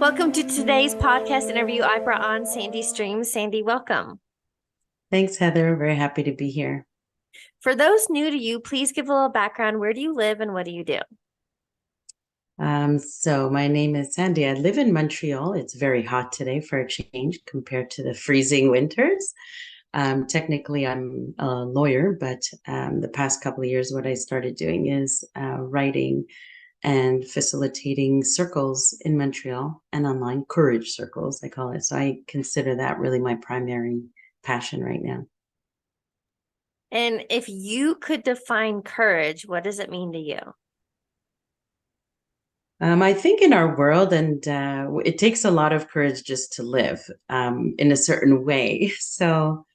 Welcome to today's podcast interview. I brought on Sandy Streams. Sandy, welcome. Thanks, Heather. Very happy to be here. For those new to you, please give a little background. Where do you live and what do you do? So my name is Sandy. I live in Montreal. It's very hot today for a change compared to the freezing winters. Technically, I'm a lawyer, but the past couple of years, what I started doing is writing and facilitating circles in Montreal and online, courage circles, I call it. So I consider that really my primary passion right now. And if you could define courage, what does it mean to you? I think in our world, and it takes a lot of courage just to live in a certain way. So,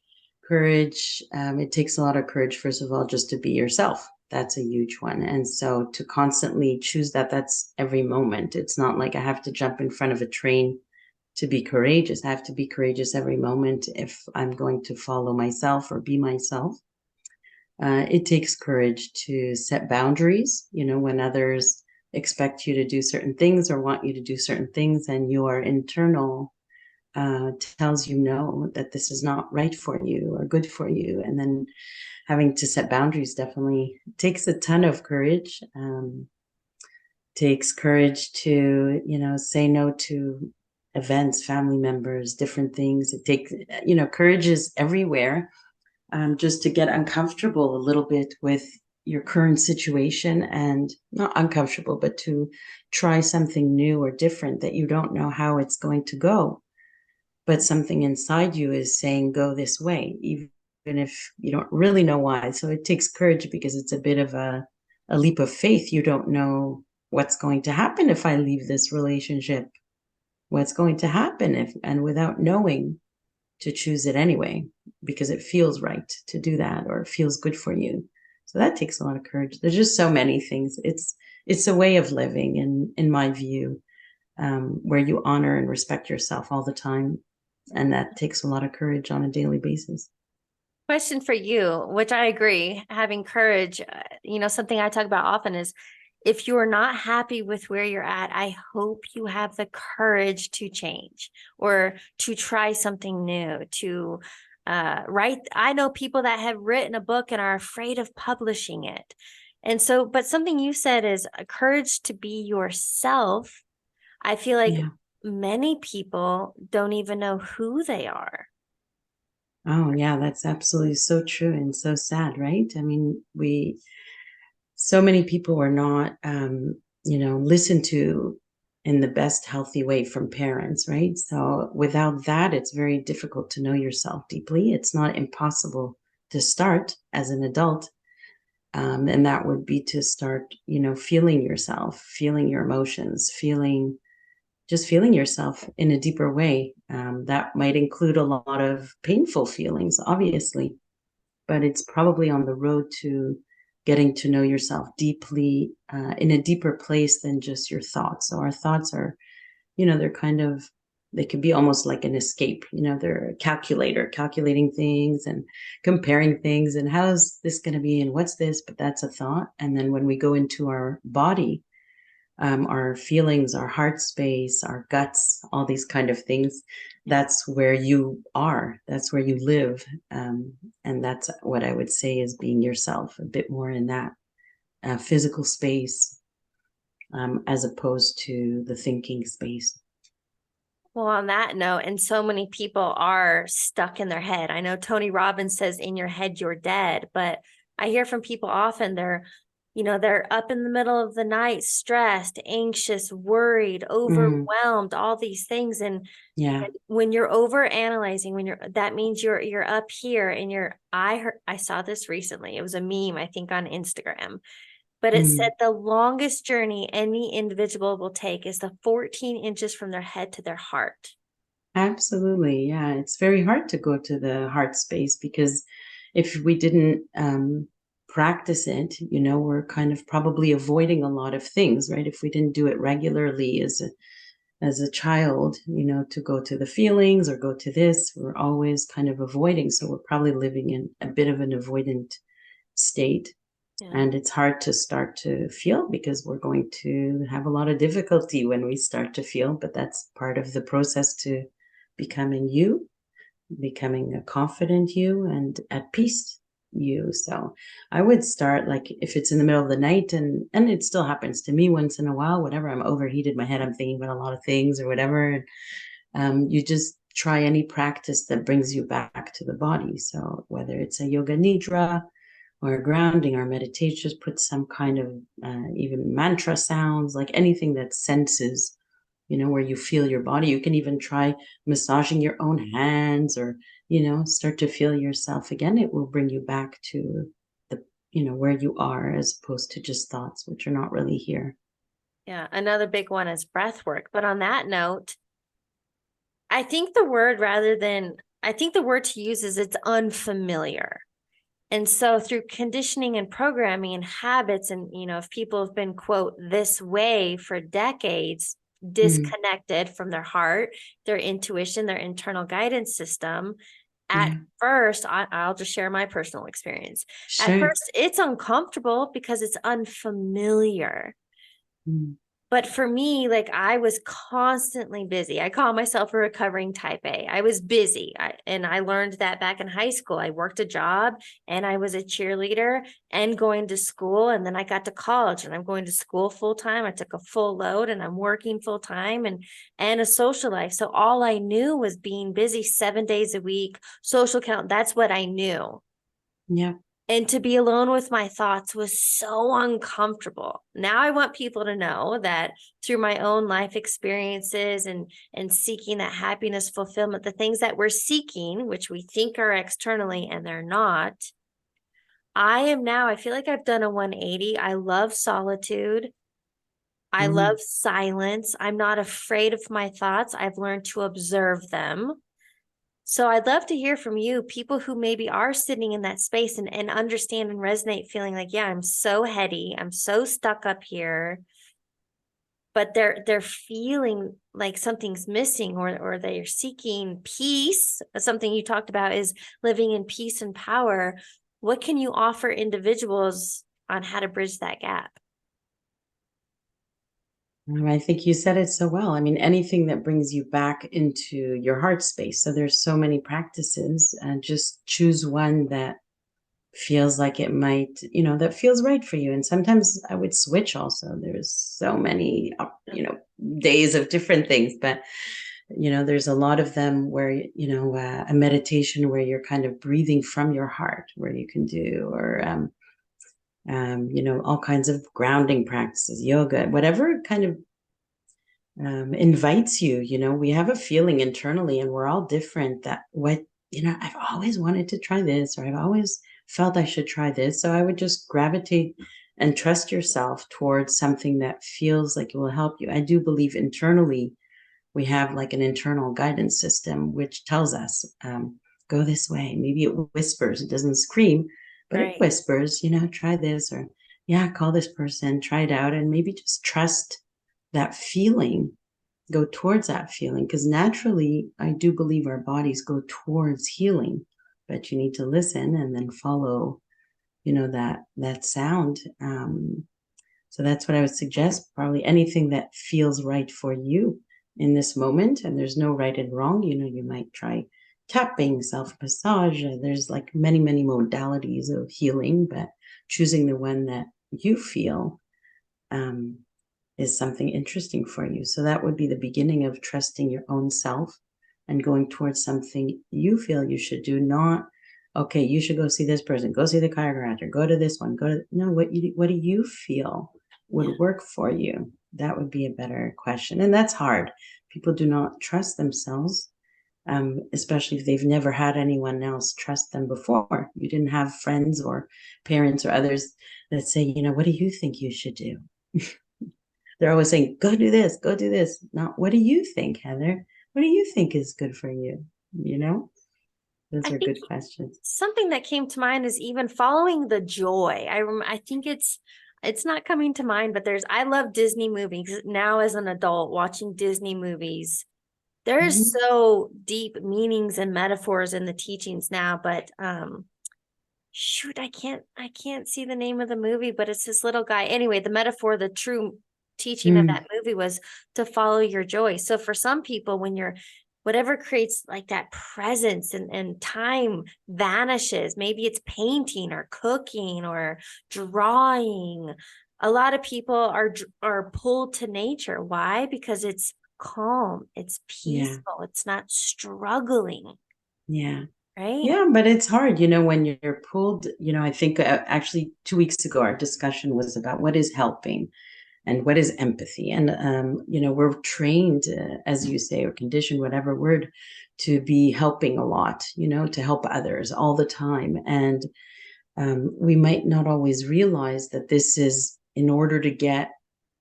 courage, it takes a lot of courage, first of all, just to be yourself. That's a huge one. And so, to constantly choose that, that's every moment. It's not like I have to jump in front of a train to be courageous. I have to be courageous every moment if I'm going to follow myself or be myself. It takes courage to set boundaries, when others expect you to do certain things or want you to do certain things, and your internal tells you no, that this is not right for you or good for you. And then having to set boundaries definitely takes a ton of courage. Takes courage to, say no to events, family members, different things. It takes, courage is everywhere. Just to get uncomfortable a little bit with your current situation, and not uncomfortable, but to try something new or different that you don't know how it's going to go. But something inside you is saying, go this way, even if you don't really know why. So it takes courage because it's a bit of a leap of faith. You don't know what's going to happen if I leave this relationship, what's going to happen if, and without knowing, to choose it anyway, because it feels right to do that, or it feels good for you. So that takes a lot of courage. There's just so many things. It's a way of living, in my view, where you honor and respect yourself all the time. And that takes a lot of courage on a daily basis. Question for you, which I agree, having courage, something I talk about often is if you're not happy with where you're at, I hope you have the courage to change or to try something new, to write. I know people that have written a book and are afraid of publishing it. And so, but something you said is a courage to be yourself. I feel like Yeah. many people don't even know who they are. Oh, yeah, that's absolutely so true and so sad, right? I mean, so many people were not, listened to in the best healthy way from parents, right? So without that, it's very difficult to know yourself deeply. It's not impossible to start as an adult. And that would be to start, feeling yourself, feeling your emotions, just feeling yourself in a deeper way. That might include a lot of painful feelings, obviously, but it's probably on the road to getting to know yourself deeply, in a deeper place than just your thoughts. So our thoughts are, they could be almost like an escape. They're a calculator, calculating things and comparing things. And how's this going to be? And what's this? But that's a thought. And then when we go into our body, our feelings, our heart space, our guts, all these kind of things. That's where you are. That's where you live. And that's what I would say is being yourself, a bit more in that physical space, as opposed to the thinking space. Well, on that note, and so many people are stuck in their head. I know Tony Robbins says, in your head, you're dead. But I hear from people often they're up in the middle of the night, stressed, anxious, worried, overwhelmed, all these things. Yeah. And when you're over analyzing, that means you're up here and I saw this recently. It was a meme, I think, on Instagram. But it said the longest journey any individual will take is the 14 inches from their head to their heart. Absolutely. Yeah. It's very hard to go to the heart space because if we didn't practice it, we're kind of probably avoiding a lot of things, right? If we didn't do it regularly as a child, to go to the feelings or go to this, we're always kind of avoiding. So we're probably living in a bit of an avoidant state. Yeah. And it's hard to start to feel because we're going to have a lot of difficulty when we start to feel, but that's part of the process to becoming you, becoming a confident you and at peace you. So I would start, like, if it's in the middle of the night, and it still happens to me once in a while, whatever, I'm overheated, my head, I'm thinking about a lot of things or whatever. You just try any practice that brings you back to the body. So whether it's a yoga nidra or grounding or meditation, just put some kind of even mantra sounds, like anything that senses, where you feel your body. You can even try massaging your own hands, or, start to feel yourself again. It will bring you back to the, where you are, as opposed to just thoughts, which are not really here. Yeah. Another big one is breath work. But on that note, I think the word to use is it's unfamiliar. And so through conditioning and programming and habits, and, if people have been, quote, this way for decades, disconnected from their heart, their intuition, their internal guidance system, at first, I'll just share my personal experience. At Sure. first, it's uncomfortable because it's unfamiliar. But for me, like, I was constantly busy. I call myself a recovering type A. I was busy. And I learned that back in high school. I worked a job and I was a cheerleader and going to school. And then I got to college and I'm going to school full time. I took a full load and I'm working full time and a social life. So all I knew was being busy 7 days a week, social count. That's what I knew. Yeah. And to be alone with my thoughts was so uncomfortable. Now I want people to know that through my own life experiences and seeking that happiness, fulfillment, the things that we're seeking, which we think are externally and they're not. I feel like I've done a 180. I love solitude. I love silence. I'm not afraid of my thoughts. I've learned to observe them. So I'd love to hear from you, people who maybe are sitting in that space and understand and resonate, feeling like, yeah, I'm so heady, I'm so stuck up here, but they're feeling like something's missing, or they're seeking peace. Something you talked about is living in peace and power. What can you offer individuals on how to bridge that gap? I think you said it so well. I mean, anything that brings you back into your heart space. So there's so many practices, and just choose one that feels like it might, that feels right for you. And sometimes I would switch also. There's so many, days of different things, but, there's a lot of them where, a meditation where you're kind of breathing from your heart, where you can do, or, all kinds of grounding practices, yoga, whatever kind of invites you. We have a feeling internally, and we're all different, that I've always wanted to try this, or I've always felt I should try this. So I would just gravitate and trust yourself towards something that feels like it will help you. I do believe internally we have like an internal guidance system which tells us, go this way. Maybe it whispers, it doesn't scream, but it whispers, try this, or yeah, call this person, try it out, and maybe just trust that feeling, go towards that feeling, because naturally I do believe our bodies go towards healing, but you need to listen and then follow, that sound. So that's what I would suggest. Probably anything that feels right for you in this moment, and there's no right and wrong. You might try tapping, self massage. There's like many modalities of healing, but choosing the one that you feel is something interesting for you. So that would be the beginning of trusting your own self and going towards something you feel you should do. Not, okay, you should go see this person, go see the chiropractor, go to this one, no, what do you feel would work for you? That would be a better question. And that's hard. People do not trust themselves, especially if they've never had anyone else trust them before. You didn't have friends or parents or others that say, what do you think you should do? They're always saying, go do this, go do this. Not, what do you think, Heather? What do you think is good for you? Those are good questions. Something that came to mind is even following the joy. I think it's not coming to mind, but I love Disney movies now as an adult, watching Disney movies. There's so deep meanings and metaphors in the teachings now, but shoot, I can't see the name of the movie, but it's this little guy. Anyway, the metaphor, the true teaching of Mm, that movie was to follow your joy. So for some people, when you're whatever creates like that presence and time vanishes, maybe it's painting or cooking or drawing. A lot of people are pulled to nature. Why? Because it's calm, it's yeah, peaceful, it's not struggling, yeah. right? Yeah, but it's hard, when you're pulled, I think actually 2 weeks ago, our discussion was about what is helping and what is empathy. And, we're trained, as you say, or conditioned, whatever word, to be helping a lot, to help others all the time. And we might not always realize that this is in order to get,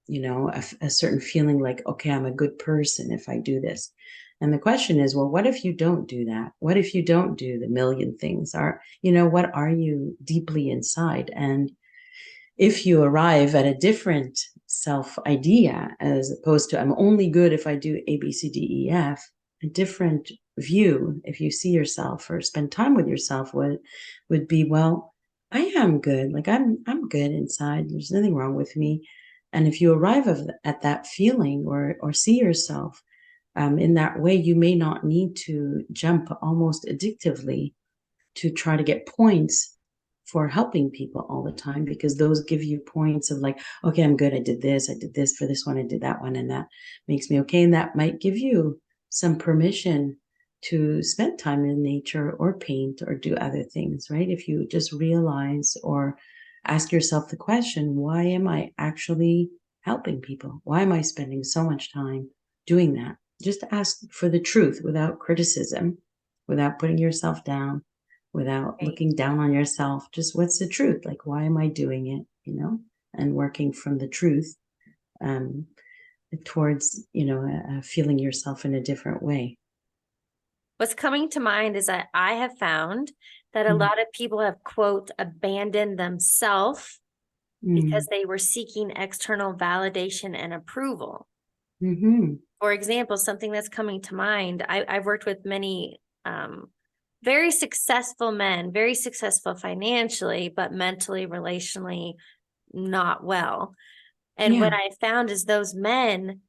a certain feeling like, okay, I'm a good person if I do this. And the question is, well, what if you don't do that? What if you don't do the million things? What are you deeply inside? And if you arrive at a different self idea, as opposed to I'm only good if I do A, B, C, D, E, F, a different view, if you see yourself or spend time with yourself, would be, well, I am good. Like I'm good inside. There's nothing wrong with me. And if you arrive at that feeling or see yourself in that way, you may not need to jump almost addictively to try to get points for helping people all the time, because those give you points of like, okay, I'm good. I did this for this one, I did that one, and that makes me okay. And that might give you some permission to spend time in nature or paint or do other things, right? If you just realize or ask yourself the question, why am I actually helping people? Why am I spending so much time doing that? Just ask for the truth without criticism, without putting yourself down, without Right. looking down on yourself. Just what's the truth? Like, why am I doing it? And working from the truth um, towards, feeling yourself in a different way. What's coming to mind is that I have found that a Mm, lot of people have, quote, abandoned themselves mm, because they were seeking external validation and approval. mm-hmm. For example, something that's coming to mind, I've worked with many very successful men, very successful financially, but mentally, relationally, not well. And what Yeah. I found is those men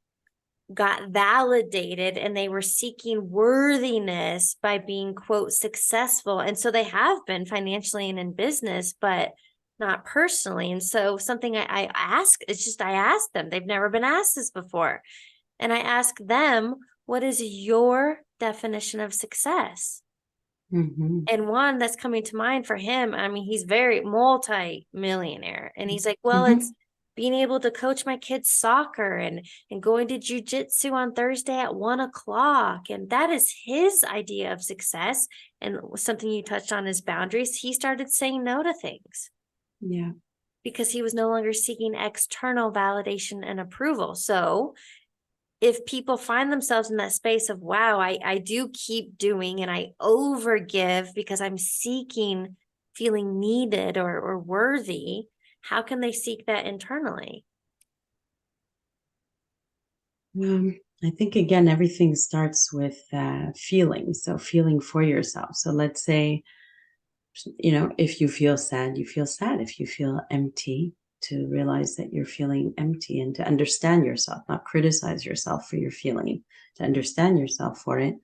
got validated and they were seeking worthiness by being, quote, successful. And so they have been financially and in business, but not personally. And so something I ask, it's just I ask them, they've never been asked this before. And I ask them, what is your definition of success? Mm-hmm. And one that's coming to mind for him, I mean, he's very multi-millionaire. And he's like, well, Mm-hmm. it's being able to coach my kids soccer and going to jujitsu on Thursday at 1 o'clock. And that is his idea of success. And something you touched on is boundaries. He started saying no to things Yeah. because he was no longer seeking external validation and approval. So if people find themselves in that space of, wow, I do keep doing and I overgive because I'm seeking feeling needed or worthy, how can they seek that internally? I think again, everything starts with feeling. So feeling for yourself. So let's say, if you feel sad, you feel sad. If you feel empty, to realize that you're feeling empty and to understand yourself, not criticize yourself for your feeling, to understand yourself for it.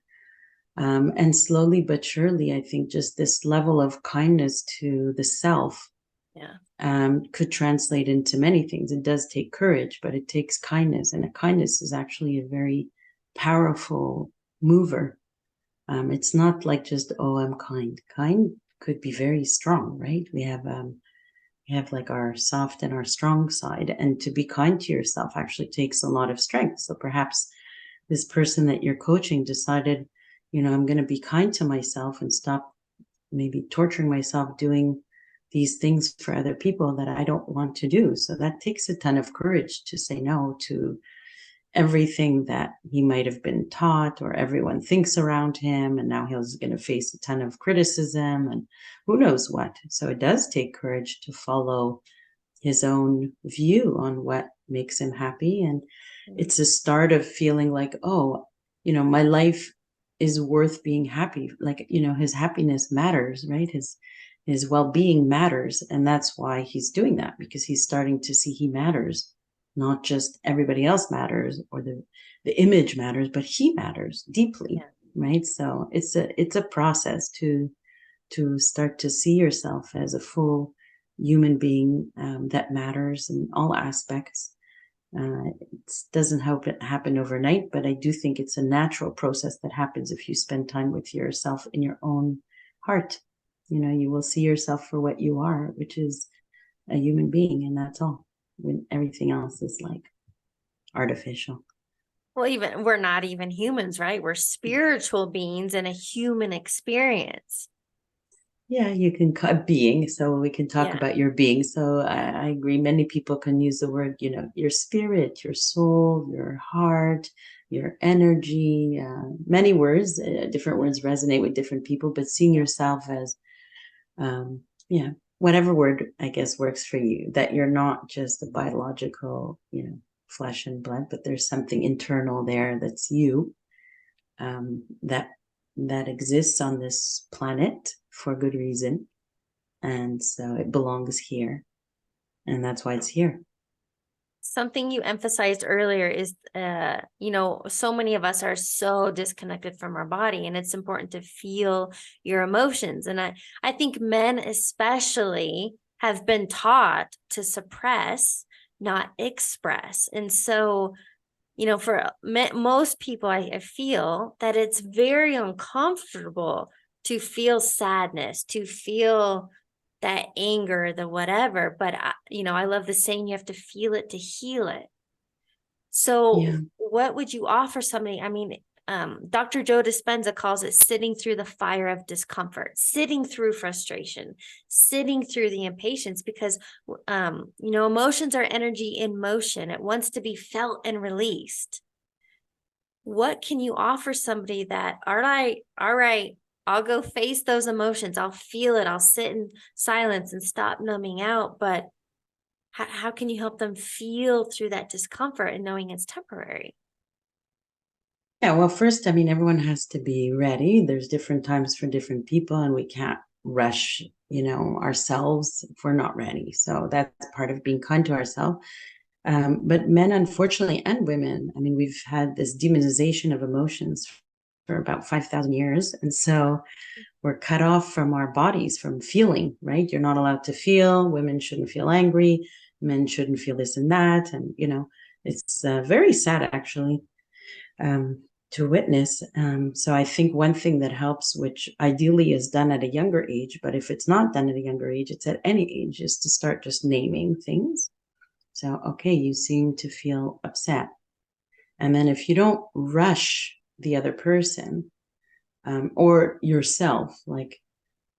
And slowly but surely, I think just this level of kindness to the self Yeah. could translate into many things. It does take courage, but it takes kindness. And a kindness is actually a very powerful mover. It's not like just, oh, I'm kind. Kind could be very strong, right? We have like our soft and our strong side. And to be kind to yourself actually takes a lot of strength. So perhaps this person that you're coaching decided, I'm going to be kind to myself and stop maybe torturing myself doing these things for other people that I don't want to do. So that takes a ton of courage to say no to everything that he might have been taught or everyone thinks around him. And now he's going to face a ton of criticism and who knows what. So it does take courage to follow his own view on what makes him happy. And it's a start of feeling like, oh, my life is worth being happy. Like, his happiness matters, right? his well-being matters. And that's why he's doing that, because he's starting to see he matters, not just everybody else matters or the image matters, but he matters deeply. Yeah. Right. So it's a process to start to see yourself as a full human being, that matters in all aspects. It doesn't happen overnight, but I do think it's a natural process that happens if you spend time with yourself in your own heart. You will see yourself for what you are, which is a human being, and that's all. When everything else is like artificial. Well, even we're not even humans, right? We're spiritual beings in a human experience. Yeah, you can being. So we can talk Yeah. about your being. So I agree. Many people can use the word, your spirit, your soul, your heart, your energy. Many words, different words resonate with different people. But seeing yourself as, yeah, whatever word I guess works for you. That you're not just a biological, flesh and blood, but there's something internal there that's you, that exists on this planet for good reason, and so it belongs here, and that's why it's here. Something you emphasized earlier is, so many of us are so disconnected from our body, and it's important to feel your emotions. And I think men especially have been taught to suppress, not express. And so, for most people, I feel that it's very uncomfortable to feel sadness, to feel that anger, the whatever. But I love the saying, you have to feel it to heal it. Yeah. So what would you offer somebody? I mean, Dr. Joe Dispenza calls it sitting through the fire of discomfort, sitting through frustration, sitting through the impatience, because, emotions are energy in motion. It wants to be felt and released. What can you offer somebody that, all right, I'll go face those emotions. I'll feel it. I'll sit in silence and stop numbing out. But how can you help them feel through that discomfort and knowing it's temporary? Yeah, well, first, I mean, everyone has to be ready. There's different times for different people, and we can't rush, ourselves if we're not ready. So that's part of being kind to ourselves. But men, unfortunately, and women, I mean, we've had this demonization of emotions for about 5,000 years. And so we're cut off from our bodies, from feeling, right? You're not allowed to feel. Women shouldn't feel angry. Men shouldn't feel this and that. And, it's very sad, actually, to witness. So I think one thing that helps, which ideally is done at a younger age, but if it's not done at a younger age, it's at any age, is to start just naming things. So, okay, you seem to feel upset. And then if you don't rush the other person, or yourself, like,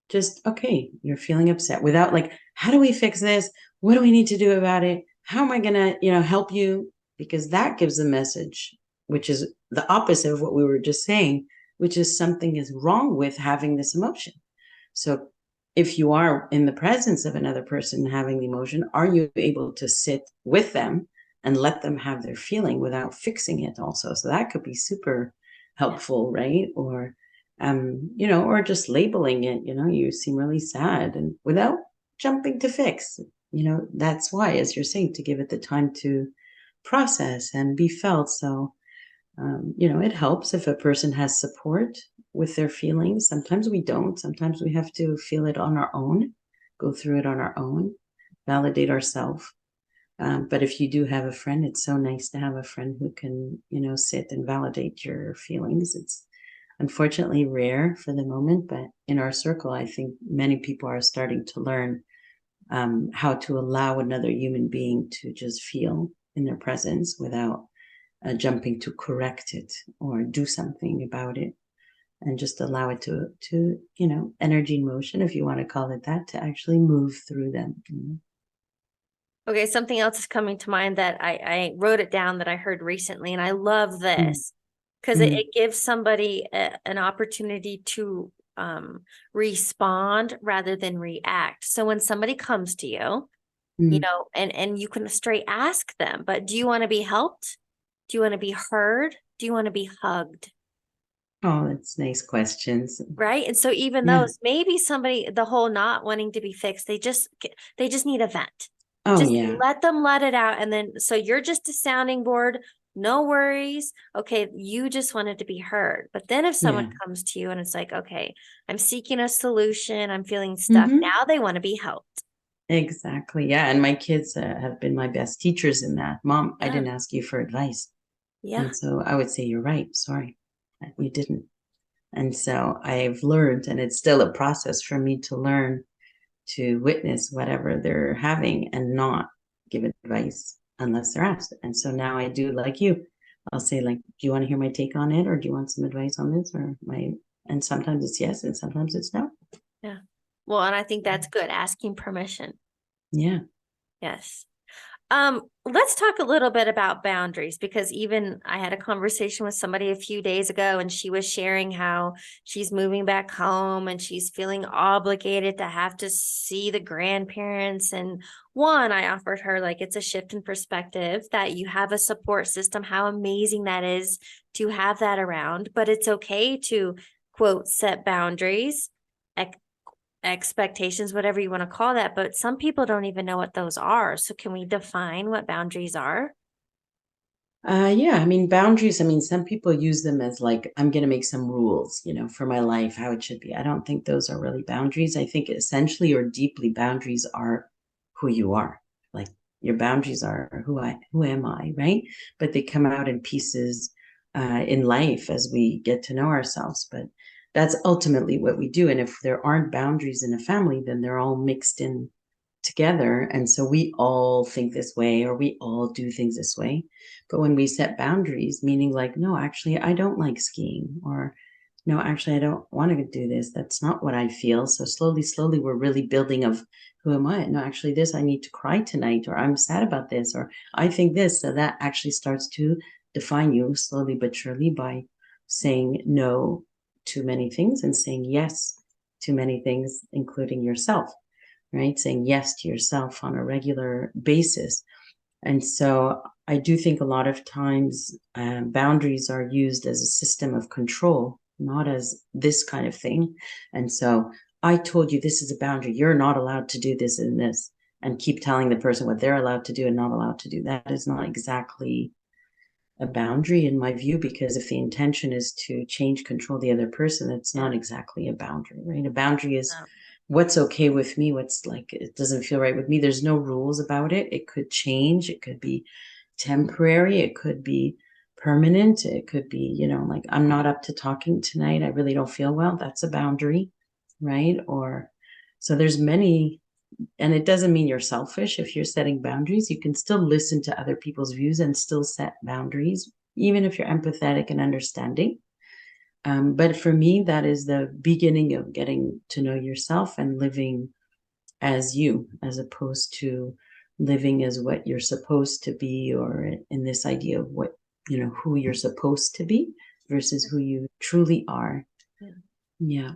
just, okay, you're feeling upset, without like, how do we fix this? What do we need to do about it? How am I going to, help you? Because that gives a message, which is the opposite of what we were just saying, which is something is wrong with having this emotion. So if you are in the presence of another person having the emotion, are you able to sit with them and let them have their feeling without fixing it also? So that could be super helpful, right? Or, or just labeling it, you seem really sad, and without jumping to fix, that's why, as you're saying, to give it the time to process and be felt. So, it helps if a person has support with their feelings. Sometimes we don't. Sometimes we have to feel it on our own, go through it on our own, validate ourselves. But if you do have a friend, it's so nice to have a friend who can, sit and validate your feelings. It's unfortunately rare for the moment, but in our circle, I think many people are starting to learn, how to allow another human being to just feel in their presence without jumping to correct it or do something about it, and just allow it to energy in motion, if you want to call it that, to actually move through them. Okay, something else is coming to mind that I wrote it down that I heard recently, and I love this because Mm. it gives somebody an opportunity to respond rather than react. So when somebody comes to you, Mm. and you can straight ask them, but do you want to be helped? Do you want to be heard? Do you want to be hugged? Oh, that's nice questions. Right. And so even Yeah. those, maybe somebody, the whole not wanting to be fixed, they just need a vent. Oh, Just yeah. let them let it out. And then, so you're just a sounding board. No worries. Okay. You just wanted to be heard. But then if someone Yeah. comes to you and it's like, okay, I'm seeking a solution, I'm feeling stuck. Hmm. Now they want to be helped. Exactly. Yeah. And my kids have been my best teachers in that. Mom, I Yeah. didn't ask you for advice. Yeah. And so I would say, you're right. Sorry, you didn't. And so I've learned, and it's still a process for me to learn to witness whatever they're having and not give advice unless they're asked. And so now I do like you. I'll say, like, do you want to hear my take on it, or do you want some advice on this, or my, and sometimes it's yes and sometimes it's no. Yeah. Well, and I think that's good. Asking permission. Yeah. Yes. Let's talk a little bit about boundaries, because even I had a conversation with somebody a few days ago and she was sharing how she's moving back home and she's feeling obligated to have to see the grandparents. And one, I offered her, like, it's a shift in perspective that you have a support system, how amazing that is to have that around, but it's okay to, quote, set boundaries, expectations, whatever you want to call that, but some people don't even know what those are. So can we define what boundaries are? Yeah, I mean, boundaries, I mean, some people use them as like, I'm going to make some rules, for my life, how it should be. I don't think those are really boundaries. I think essentially or deeply, boundaries are who you are. Like, your boundaries are who am I, right? But they come out in pieces in life as we get to know ourselves. But that's ultimately what we do. And if there aren't boundaries in a family, then they're all mixed in together. And so we all think this way, or we all do things this way. But when we set boundaries, meaning like, no, actually, I don't like skiing, or no, actually, I don't want to do this. That's not what I feel. So slowly, slowly, we're really building of who am I? No, actually, this, I need to cry tonight, or I'm sad about this, or I think this. So that actually starts to define you slowly but surely by saying no to many things and saying yes to many things, including yourself, right? Saying yes to yourself on a regular basis. And so I do think a lot of times boundaries are used as a system of control, not as this kind of thing. And so I told you this is a boundary. You're not allowed to do this and this, and keep telling the person what they're allowed to do and not allowed to do. That is not exactly a boundary in my view, because if the intention is to change, control the other person, it's Yeah. not exactly a boundary, right? A boundary is No. what's okay with me, what's like, it doesn't feel right with me. There's no rules about it. It could change, it could be temporary, it could be permanent, it could be, like, I'm not up to talking tonight, I really don't feel well. That's a boundary, right? Or so there's many, and it doesn't mean you're selfish. If you're setting boundaries, you can still listen to other people's views and still set boundaries, even if you're empathetic and understanding. But for me, that is the beginning of getting to know yourself and living as you, as opposed to living as what you're supposed to be, or in this idea of what, who you're supposed to be versus who you truly are. Yeah. Yeah.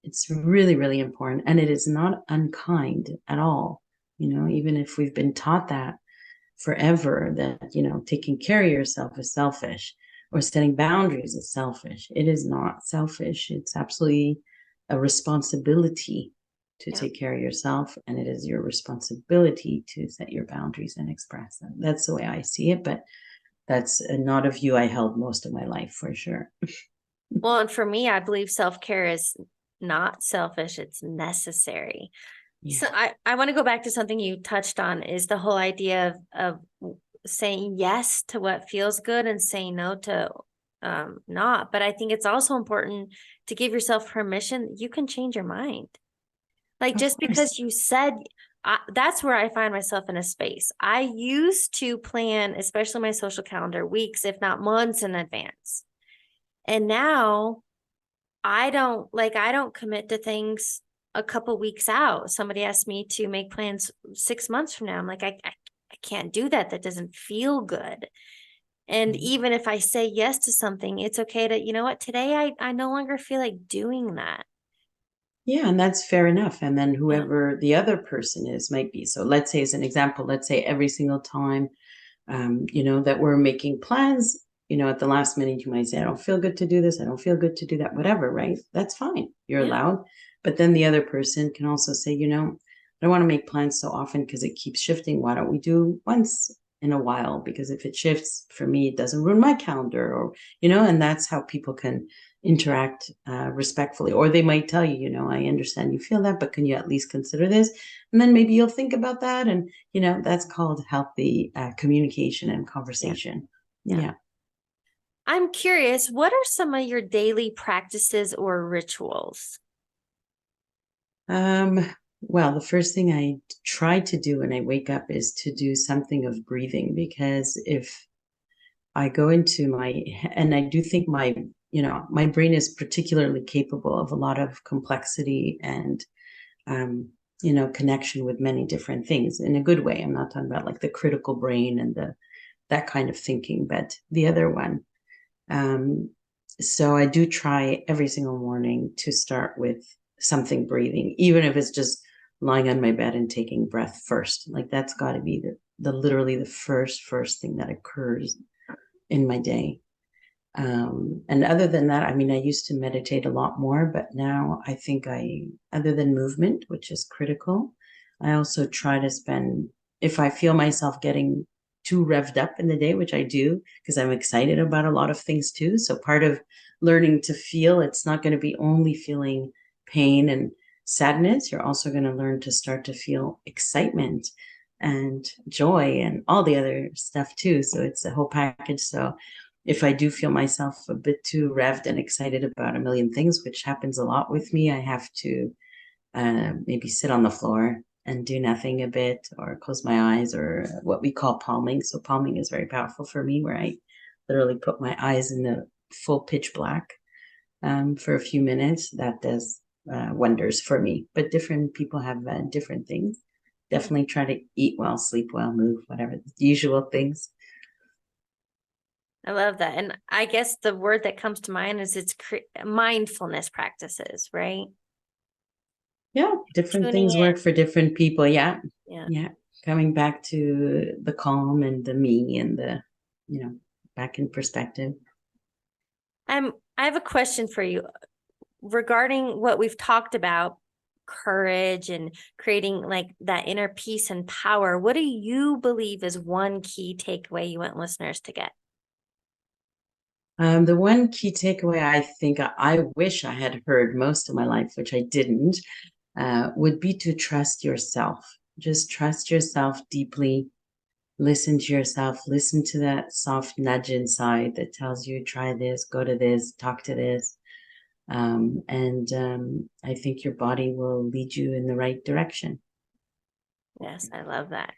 It's really, really important. And it is not unkind at all. Even if we've been taught that forever, that, taking care of yourself is selfish, or setting boundaries is selfish. It is not selfish. It's absolutely a responsibility to Yeah. take care of yourself. And it is your responsibility to set your boundaries and express them. That's the way I see it. But that's not a view I held most of my life, for sure. Well, and for me, I believe self-care is not selfish, it's necessary. Yeah. So I want to go back to something you touched on, is the whole idea of saying yes to what feels good and saying no to not. But I think it's also important to give yourself permission. You can change your mind. Like, Of just course. because you said, that's where I find myself in a space. I used to plan, especially my social calendar, weeks, if not months in advance. And now I don't commit to things a couple weeks out. Somebody asked me to make plans 6 months from now. I'm like, I can't do that. That doesn't feel good. And even if I say yes to something, it's okay to, you know what, today I no longer feel like doing that. Yeah, and that's fair enough. And then Yeah. whoever the other person is might be. So let's say, as an example, let's say every single time, that we're making plans, at the last minute, you might say, I don't feel good to do this. I don't feel good to do that, whatever, right? That's fine. You're Yeah. allowed. But then the other person can also say, I don't want to make plans so often because it keeps shifting. Why don't we do once in a while? Because if it shifts for me, it doesn't ruin my calendar, or, and that's how people can interact respectfully. Or they might tell you, I understand you feel that, but can you at least consider this? And then maybe you'll think about that. And, that's called healthy communication and conversation. Yeah. Yeah. I'm curious, what are some of your daily practices or rituals? Well, the first thing I try to do when I wake up is to do something of breathing, because if I go into and I do think my brain is particularly capable of a lot of complexity and, connection with many different things in a good way. I'm not talking about like the critical brain and that kind of thinking, but the other one. So I do try every single morning to start with something breathing, even if it's just lying on my bed and taking breath first. Like that's got to be the literally the first thing that occurs in my day. And other than that, I mean, I used to meditate a lot more, but now I think other than movement, which is critical, I also try to spend, if I feel myself getting too revved up in the day, which I do, because I'm excited about a lot of things too. So part of learning to feel, it's not going to be only feeling pain and sadness. You're also going to learn to start to feel excitement and joy and all the other stuff too. So it's a whole package. So if I do feel myself a bit too revved and excited about a million things, which happens a lot with me, I have to maybe sit on the floor and do nothing a bit, or close my eyes, or what we call palming. So palming is very powerful for me, where I literally put my eyes in the full pitch black for a few minutes. That does wonders for me. But different people have different things. Definitely try to eat well, sleep well, move, whatever, the usual things. I love that. And I guess the word that comes to mind is mindfulness practices, right? Yeah, different Tuning things in. work for different people. Yeah. Yeah. Yeah. Coming back to the calm and the me and back in perspective. I have a question for you regarding what we've talked about, courage and creating like that inner peace and power. What do you believe is one key takeaway you want listeners to get? The one key takeaway I think I wish I had heard most of my life, which I didn't, would be to trust yourself. Just trust yourself deeply. Listen to yourself. Listen to that soft nudge inside that tells you, try this, go to this, talk to this. And I think your body will lead you in the right direction. Yes, I love that.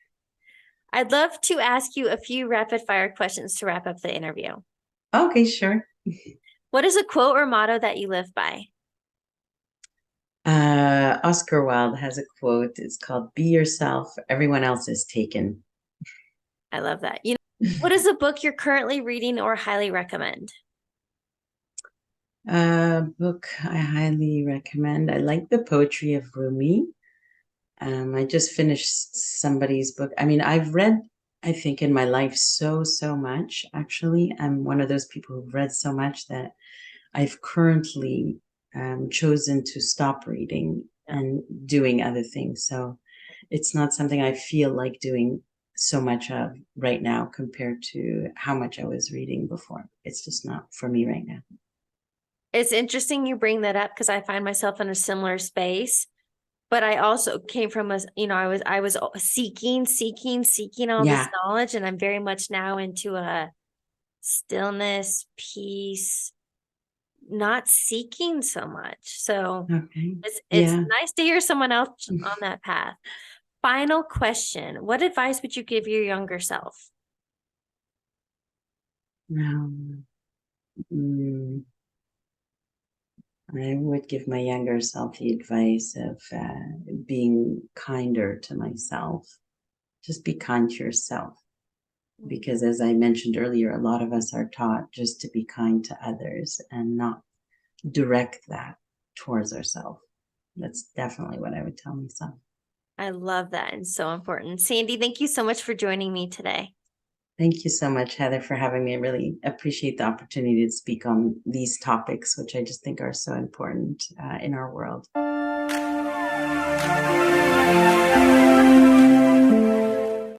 I'd love to ask you a few rapid fire questions to wrap up the interview. Okay, sure. What is a quote or motto that you live by? Oscar Wilde has a quote. It's called "Be yourself. Everyone else is taken." I love that. What is a book you're currently reading or highly recommend? Book I highly recommend. I like the poetry of Rumi. I just finished somebody's book. I mean, I've read, I think, in my life so much. Actually, I'm one of those people who've read so much that I've currently chosen to stop reading and doing other things. So it's not something I feel like doing so much of right now compared to how much I was reading before. It's just not for me right now. It's interesting you bring that up because I find myself in a similar space, but I also came from I was seeking all this Yeah. knowledge, and I'm very much now into a stillness, peace, not seeking so much. So Okay. it's Yeah. nice to hear someone else on that path. Final question. What advice would you give your younger self? Um, mm, I would give my younger self the advice of being kinder to myself. Just be kind to yourself. Because as I mentioned earlier, a lot of us are taught just to be kind to others and not direct that towards ourselves. That's definitely what I would tell myself. I love that and so important. Sandy, thank you so much for joining me today. Thank you so much, Heather, for having me. I really appreciate the opportunity to speak on these topics, which I just think are so important in our world.